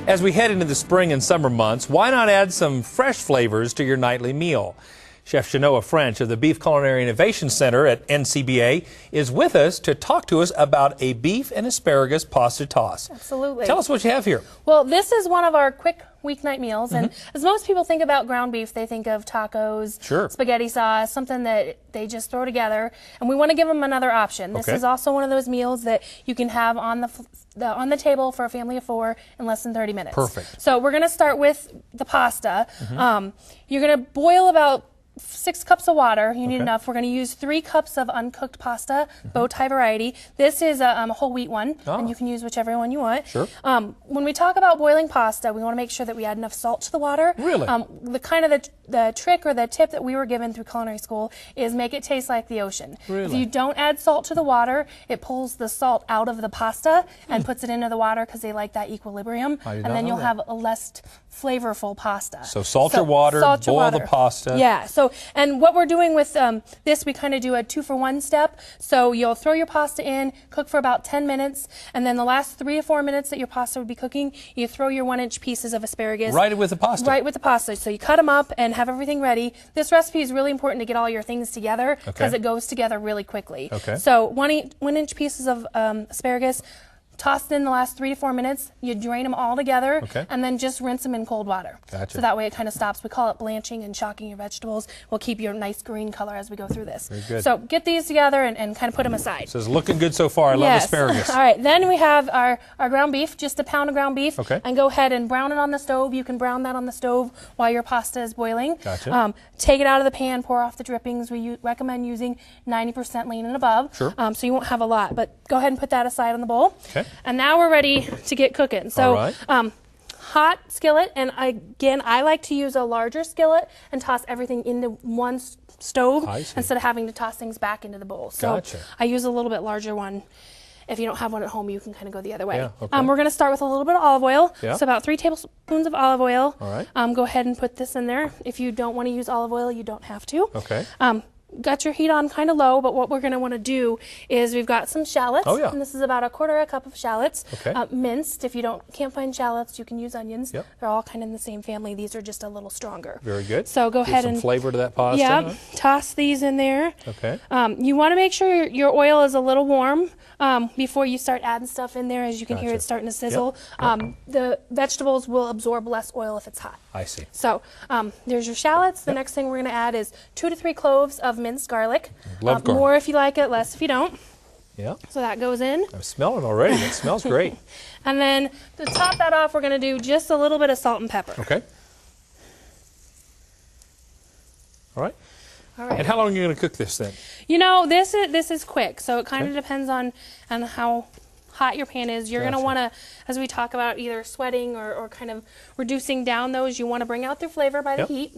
As we head into the spring and summer months, why not add some fresh flavors to your nightly meal? Chef Shanoa French of the Beef Culinary Innovation Center at NCBA is with us to talk to us about a beef and asparagus pasta toss. Absolutely. Tell us what you have here. Well, this is one of our quick weeknight meals, and as most people think about ground beef, they think of tacos, spaghetti sauce, something that they just throw together, and we want to give them another option. This is also one of those meals that you can have on the table for a family of 4 in less than 30 minutes. Perfect. So we're going to start with the pasta. You're going to boil about 6 cups of water. You need enough. We're going to use 3 cups of uncooked pasta, bow tie variety. This is a whole wheat one, and you can use whichever one you want. When we talk about boiling pasta, we want to make sure that we add enough salt to the water. Really? The trick or the tip that we were given through culinary school is make it taste like the ocean. Really? If you don't add salt to the water, it pulls the salt out of the pasta and puts it into the water because they like that equilibrium, and then you'll have a less flavorful pasta. So salt your water, boil the pasta. Yeah. So, and what we're doing with this, we kind of do a 2-for-1 step. So you'll throw your pasta in, cook for about 10 minutes, and then the last 3 to 4 minutes that your pasta would be cooking, you throw your 1-inch pieces of asparagus. Right with the pasta? Right with the pasta. So you cut them up and have everything ready. This recipe is really important to get all your things together because it goes together really quickly. So 1-inch pieces of asparagus, tossed in the last 3 to 4 minutes, you drain them all together, and then just rinse them in cold water. So that way it kind of stops. We call it blanching and shocking your vegetables. We'll keep your nice green color as we go through this. Very good. So get these together and kind of put them aside. So it's looking good so far. I love asparagus. All right, then we have our ground beef, just a pound of ground beef, and go ahead and brown it on the stove. You can brown that on the stove while your pasta is boiling. Take it out of the pan, pour off the drippings. We recommend using 90% lean and above, so you won't have a lot, but go ahead and put that aside on the bowl. And now we're ready to get cooking. So hot skillet, and again, I like to use a larger skillet and toss everything into one stove instead of having to toss things back into the bowl. So I use a little bit larger one. If you don't have one at home, you can kind of go the other way. We're going to start with a little bit of olive oil. So about 3 tablespoons of olive oil. Go ahead and put this in there. If you don't want to use olive oil, you don't have to. Got your heat on kind of low, but what we're going to want to do is we've got some shallots, and this is about 1/4 cup of shallots, minced. If you can't find shallots, you can use onions. They're all kind of in the same family. These are just a little stronger. Very good. So go ahead and some flavor to that pasta. Toss these in there. You want to make sure your oil is a little warm before you start adding stuff in there. As you can hear, it's starting to sizzle. The vegetables will absorb less oil if it's hot. I see. So there's your shallots. The next thing we're going to add is 2 to 3 cloves of minced garlic. Love garlic. More if you like it, less if you don't. So that goes in. I'm smelling already. It smells great. And then to top that off, we're going to do just a little bit of salt and pepper. All right. And how long are you going to cook this then? You know, this is quick, so it kind of depends on how hot your pan is. You're going to want to, as we talk about either sweating or kind of reducing down those, you want to bring out their flavor by the heat.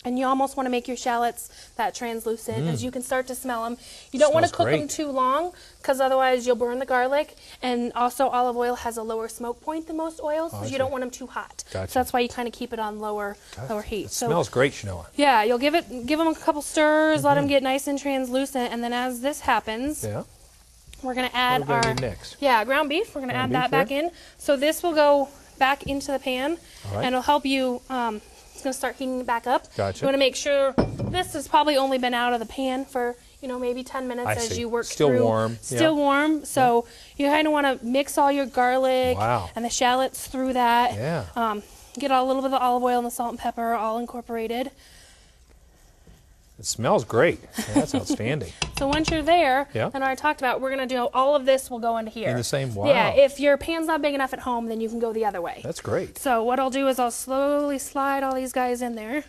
And you almost want to make your shallots that translucent, as you can start to smell them. You don't want to cook them too long, because otherwise you'll burn the garlic. And also olive oil has a lower smoke point than most oils, so you don't want them too hot. So that's why you kind of keep it on lower heat. It smells great, Shanoa. Yeah, you'll give them a couple stirs, let them get nice and translucent, and then as this happens, we're going to add our ground beef. We're going to add that back in. So this will go back into the pan, and it'll help you. It's going to start heating back up. You want to make sure this has probably only been out of the pan for maybe 10 minutes as you work through. Still warm. So you kind of want to mix all your garlic and the shallots through that. Get a little bit of the olive oil and the salt and pepper all incorporated. It smells great. That's outstanding. So once you're there, and I talked about, we're going to do all of this will go into here. In the same, Yeah, if your pan's not big enough at home, then you can go the other way. That's great. So what I'll do is I'll slowly slide all these guys in there.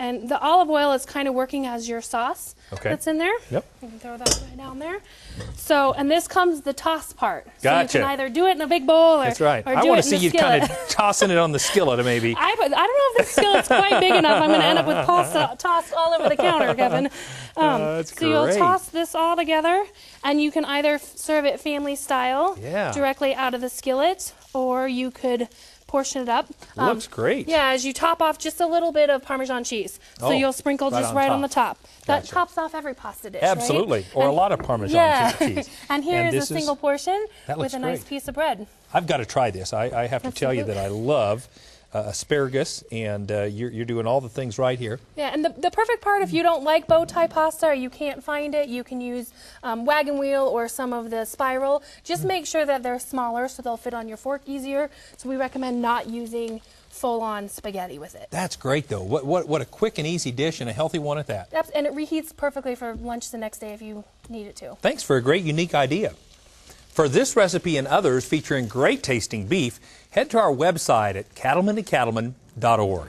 And the olive oil is kind of working as your sauce that's in there. You can throw that right down there. So, and this comes the toss part. So you can either do it in a big bowl or That's right. Or I do want it to see in you skillet. kind of tossing it on the skillet, maybe. I don't know if the skillet's quite big enough. I'm going to end up with pasta tossed all over the counter, Kevin. That's so you'll toss this all together, and you can either serve it family style directly out of the skillet, or you could portion it up. Looks great. Yeah, as you top off just a little bit of Parmesan cheese. So you'll sprinkle just right on the top. That tops off every pasta dish, Absolutely. Right? Or a lot of Parmesan cheese. And here's a single portion with a nice piece of bread. I've got to try this. I have to tell you that I love asparagus, and you're doing all the things right here. Yeah, and the perfect part, if you don't like bow tie pasta or you can't find it, you can use wagon wheel or some of the spiral. Just make sure that they're smaller so they'll fit on your fork easier. So we recommend not using full-on spaghetti with it. That's great, though. What a quick and easy dish, and a healthy one at that. Yep, and it reheats perfectly for lunch the next day if you need it to. Thanks for a great, unique idea. For this recipe and others featuring great tasting beef, head to our website at cattlemantocattleman.org.